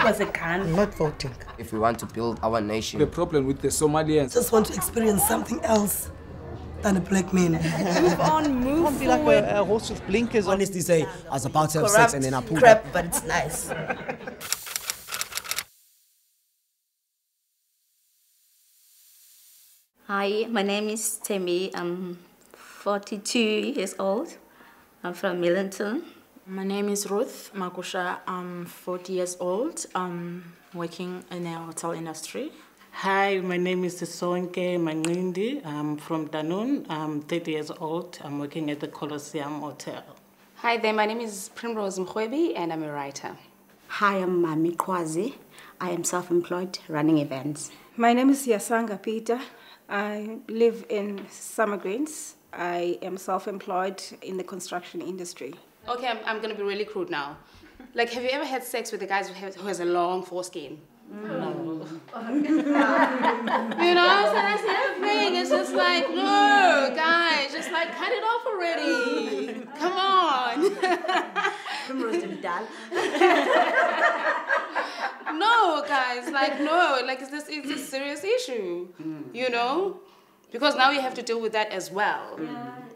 was a gun. I'm not voting. If we want to build our nation. The problem with the Somalians. Just want to experience something else than a black man. Move on, move Can't be like a horse with blinkers on. Honestly say, I was about to have Corrupt sex and then I pulled crap, up. but it's nice. Hi, my name is Temi. I'm 42 years old. I'm from Millington. My name is Ruth Makusha. I'm 40 years old. I'm working in the hotel industry. Hi, my name is Sonke Manindi. I'm from Danone. I'm 30 years old. I'm working at the Colosseum Hotel. Hi there, my name is Primrose Mkhwebi and I'm a writer. Hi, I'm Mami Kwazi. I am self-employed, running events. My name is Yasanga Peter. I live in Summer Greens. I am self-employed in the construction industry. Okay, I'm going to be really crude now. Like, have you ever had sex with a guy who has a long foreskin? No. You know, so that's the thing. It's just like, no, guys, just like cut it off already. Come on. No, guys, like, no, like, it's a serious issue, you know? Because now you have to deal with that as well,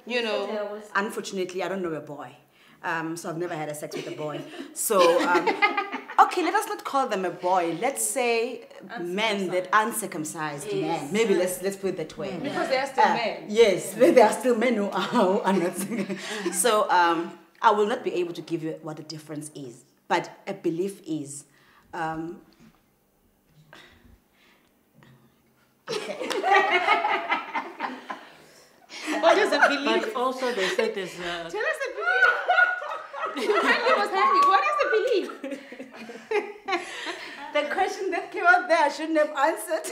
you know? Unfortunately, I don't know a boy. So I've never had a sex with a boy. So, okay, let us not call them a boy. Let's say men that uncircumcised men. Maybe let's put it that way. Because they are still men. Yes, they are still men who are not. So I will not be able to give you what the difference is. But a belief is. Okay. What is a belief? But also they said there's Tell us the belief. What's happening? What is the belief? The question that came out there I shouldn't have answered.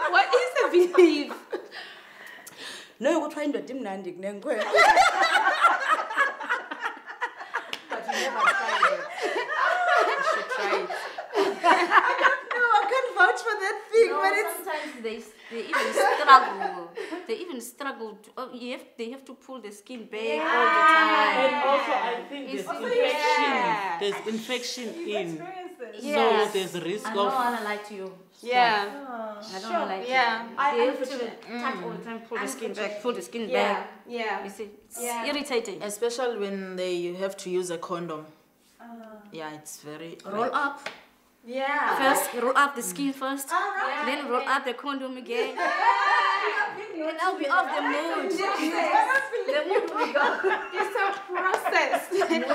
What is the belief? No, we're trying to do Nandik. But you never tried it. You should try it. I don't know. I can't vouch for that thing, No, but it's sometimes they even struggle. They even struggle. They have to pull the skin back all the time. And also I think there's infection. Yeah. There's infection in. Yes. So there's risk I of. don't want to lie to you. Yeah. I don't want to lie to you. Yeah. They have to touch all the time, pull the skin back, pull the skin back. Yeah. You see, it's irritating. Especially when they have to use a condom. Yeah, it's very... Roll up. Yeah. First, roll up the skin first. Then roll up the condom again. And I'll be off the mood. The mood will go. It's a process. I'm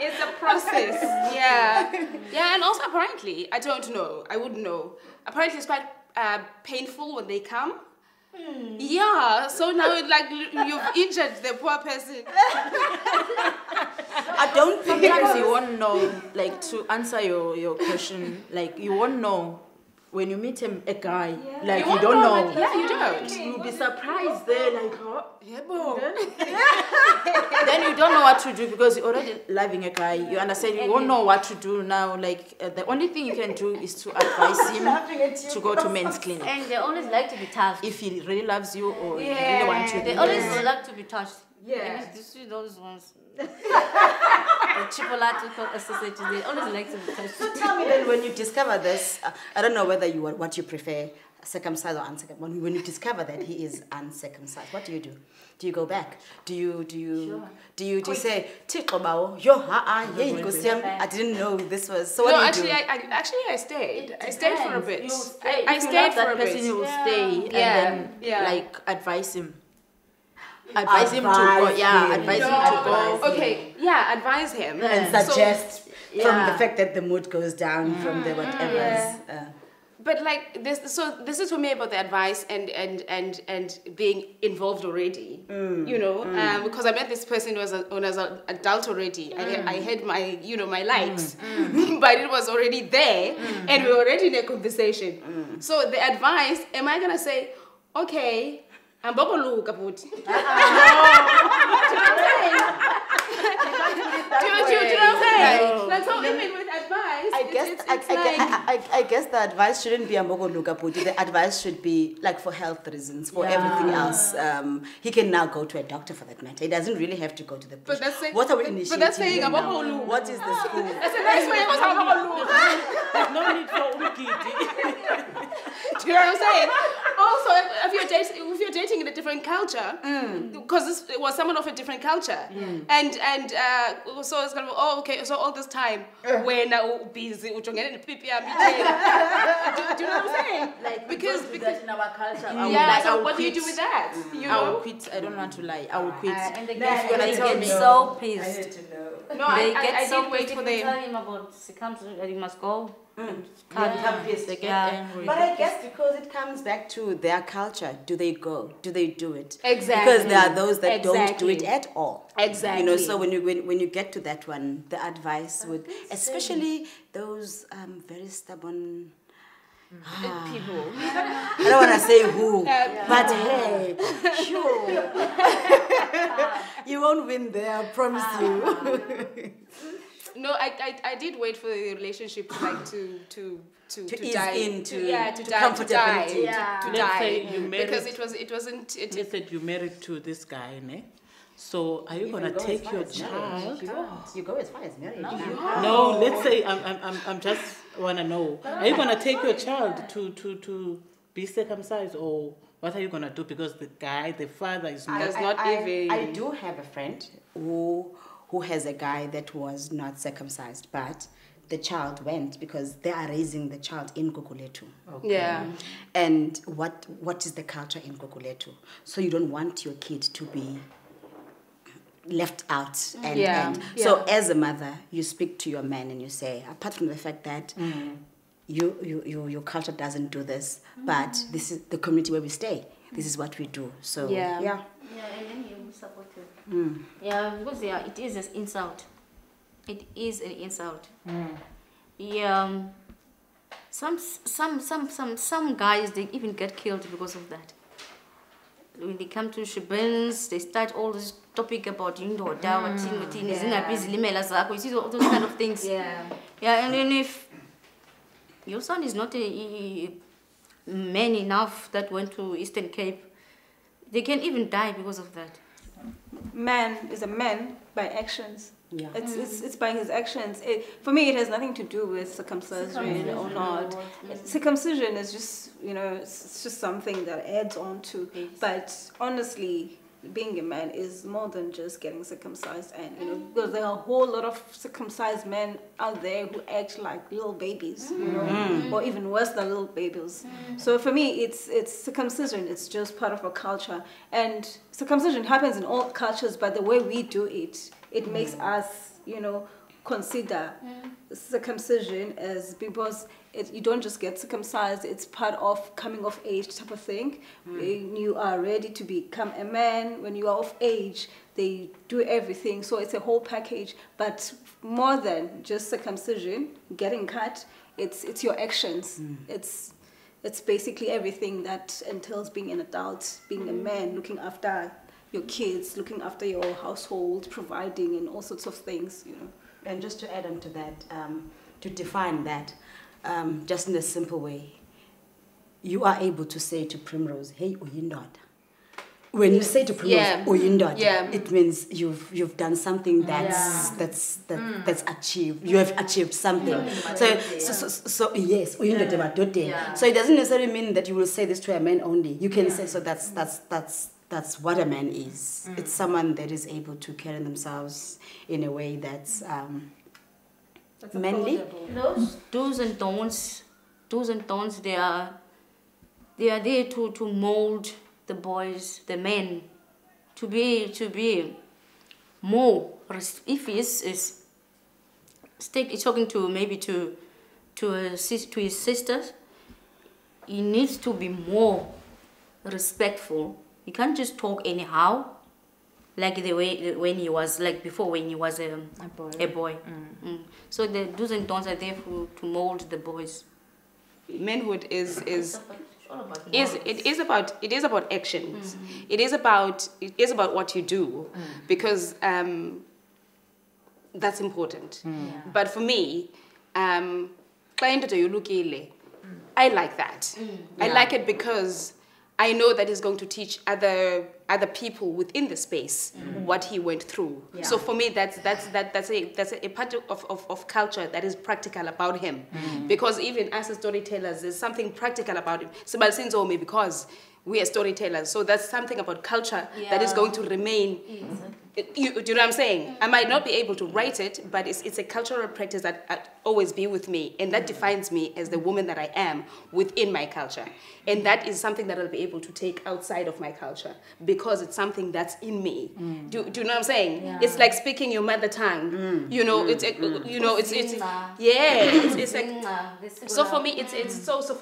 It's a process. Yeah. Yeah, and also apparently, I don't know, I wouldn't know. Apparently it's quite painful when they come. Yeah, so now like you've injured the poor person. I don't think Sometimes you won't know, like to answer your question, like you won't know when you meet a guy, like you don't know. Yeah, you don't. You'll be surprised there, like, oh. Yeah, boy. Then you don't know what to do because you're already loving a guy. You understand? You won't know what to do now. Like the only thing you can do is to advise him to go to men's clinic. And they always like to be touched. If he really loves you or he really wants you. They always like to be touched. Yeah. You see those ones. The chipolatical associates, they always like to be touched. So tell me then, when you discover this, I don't know whether what you prefer, circumcised or uncircumcised. When you discover that he is uncircumcised, what do? Do you go back? Do you say, I didn't know this was. So what do you do? I stayed. I stayed for a bit. I If you stayed love for that a bit. person, you will stay and then like advise him. Advise him to go. Yeah, him. advise him to go. Okay, yeah, advise him. And suggest from the fact that the mood goes down from the whatever. But like this is for me about the advice and being involved already. You know, because I met this person who was an adult already. I had my my likes, but it was already there, and we were already in a conversation. So the advice, am I gonna say, okay? I'm Do you know what I'm saying? Like, so even with advice, I guess the advice shouldn't be a mogoluka puti. The advice should be like for health reasons, for everything else. He can now go to a doctor for that matter. He doesn't really have to go to the bush. What are we initiating? But that's saying about now? What is the school? That's a nice way of There's no need for umkiti. Do you know what I'm saying? Also, if you're dating in a different culture, because it was someone of a different culture, and so it's gonna be, oh, okay, so all this time when busy, do you know what I'm saying? Like, because that in our culture, so what do you do with that? I will quit. I don't want to lie. I will quit. And they If you're gonna tell get me, so pissed. No, They I get so did wait pissed for if you them. tell him about circumcision that he must go. They get angry. But I guess because it comes back to their culture, do they go? Do they do it? Exactly. Because there are those that don't do Exactly. it at all. Exactly. You know, so when you get to that one, the advice would, especially those very stubborn People. I don't want to say who, but hey, sure, you won't win there. I promise you. No, I did wait for the relationship to ease die into to die comfortability. to Let's die say you married, because it wasn't let's say you married to this guy, ne? So are you gonna take your child? You go as far as marriage. No, let's say I'm just wanna know. Are you gonna take your child to be circumcised, or what are you gonna do? Because the father is not. I do have a friend who has a guy that was not circumcised, but the child went because they are raising the child in Guguletu. Okay. Yeah. And what is the culture in Guguletu? So you don't want your kid to be left out. And so as a mother, you speak to your man and you say, apart from the fact that your culture doesn't do this, but this is the community where we stay. This is what we do. So Yeah, and then you support it. Yeah, because it is an insult. It is an insult. Yeah, some guys, they even get killed because of that. When they come to Shibins, they start all this topic about you see all those kind of things. Yeah, and then if your son is not a man enough that went to Eastern Cape, they can even die because of that. Man is a man by actions. Yeah. It's by his actions. For me, it has nothing to do with circumcision or not. Circumcision is just, it's just something that adds on to. But honestly, being a man is more than just getting circumcised. And, because there are a whole lot of circumcised men out there who act like little babies, or even worse than little babies. So for me, it's circumcision. It's just part of our culture. And circumcision happens in all cultures, but the way we do it, it makes us, consider circumcision as, because you don't just get circumcised, it's part of coming of age type of thing. When you are ready to become a man, when you are of age, they do everything. So it's a whole package, but more than just circumcision, getting cut, it's your actions. It's basically everything that entails being an adult, being a man, looking after your kids, looking after your household, providing, and all sorts of things, And just to add on to that, to define that, just in a simple way, you are able to say to Primrose, "Hey, uyindoda." When you say to Primrose, uyindoda, it means you've done something that's achieved. You have achieved something. So yes, uyindoda madoda. So it doesn't necessarily mean that you will say this to a man only. You can say, so that's what a man is. It's someone that is able to carry themselves in a way that's manly. Those do's and don'ts, they are there to mold the boys, the men, to be more. If he is talking to his sisters, he needs to be more respectful. You can't just talk anyhow, like the way when he was before, when he was a boy. So the do's and don'ts are there to mold the boys. Manhood is about actions. It is about what you do, because that's important. But for me, Client yolukile. I like that. I like it because I know that he's going to teach other people within the space what he went through. Yeah. So for me, that's a part of culture that is practical about him, because even as storytellers, there's something practical about him. So because we are storytellers, so that's something about culture that is going to remain. Do you know what I'm saying? I might not be able to write it, but it's a cultural practice that always be with me, and that defines me as the woman that I am within my culture. And that is something that I'll be able to take outside of my culture because it's something that's in me. Do you know what I'm saying? Yeah. It's like speaking your mother tongue. You know, it's like so for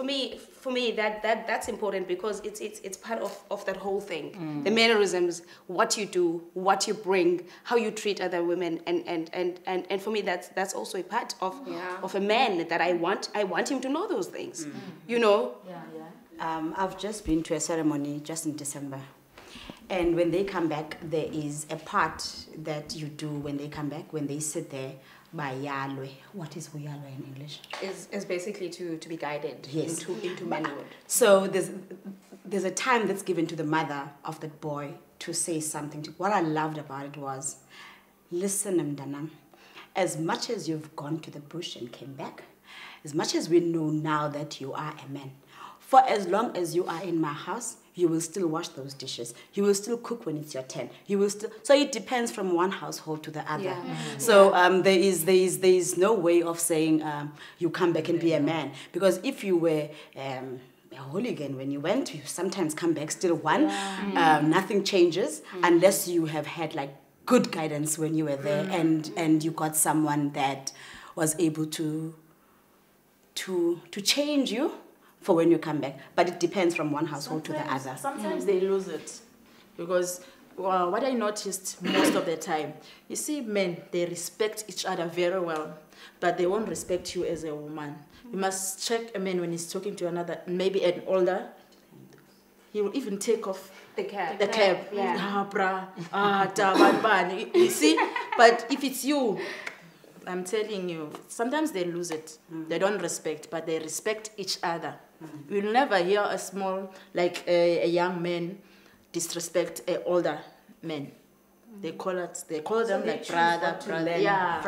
me for me that's important because it's part of that whole thing. The mannerisms, what you do, what you bring, how you treat other women, and for me that's also a part of a man that I want him to know those things. You know? I've just been to a ceremony just in December. And when they come back, there is a part that you do when they come back, when they sit there by Yalwe. What is Yalwe in English? Is basically to be guided into manhood. So there's a time that's given to the mother of that boy to say something. What I loved about it was, listen, Mdanam, as much as you've gone to the bush and came back, as much as we know now that you are a man, for as long as you are in my house, you will still wash those dishes. You will still cook when it's your turn. You will still. So it depends from one household to the other. Yeah. So there is no way of saying you come back and be a man, because if you were a hooligan when you went, you sometimes come back still one. Nothing changes unless you have had like good guidance when you were there and you got someone that was able to change you for when you come back. But it depends from one household to the other. Sometimes they lose it. Because what I noticed most of the time, you see men, they respect each other very well, but they won't respect you as a woman. You must check a man when he's talking to another, maybe an older, he will even take off the cap. You see? But if it's you, I'm telling you, sometimes they lose it. They don't respect, but they respect each other. You'll never hear a small, like a young man disrespect an older man. They call them like brother. Yeah,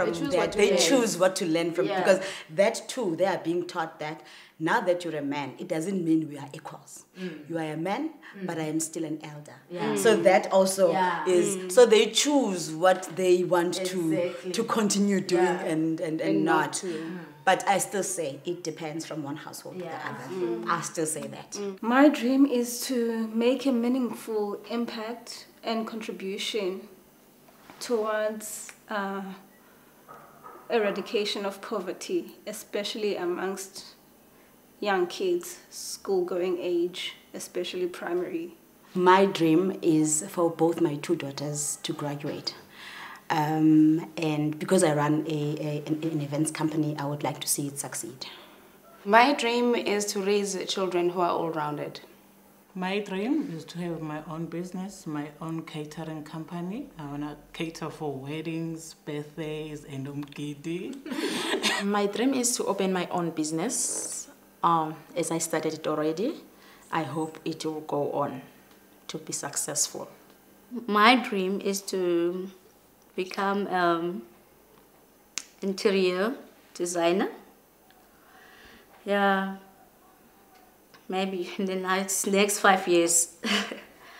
they choose what to learn from, because that too, they are being taught that now that you're a man, it doesn't mean we are equals. You are a man, but I am still an elder. So that also is, so they choose what they want to continue doing and not. But I still say it depends from one household to the other. I still say that. My dream is to make a meaningful impact and contribution towards eradication of poverty, especially amongst young kids, school-going age, especially primary. My dream is for both my two daughters to graduate. And because I run an events company, I would like to see it succeed. My dream is to raise children who are all-rounded. My dream is to have my own business, my own catering company. I want to cater for weddings, birthdays, and umgidi. My dream is to open my own business. As I started it already, I hope it will go on to be successful. My dream is to become interior designer. Yeah. Maybe in the next 5 years.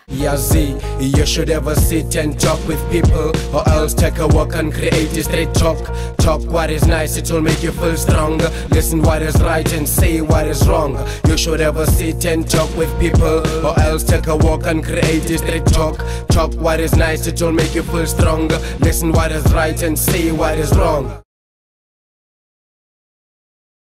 Yazi, you should ever sit and talk with people, or else take a walk and create a straight talk. Talk what is nice, it will make you feel stronger. Listen what is right and say what is wrong. You should ever sit and talk with people, or else take a walk and create a straight talk. Talk what is nice, it will make you feel stronger. Listen what is right and say what is wrong.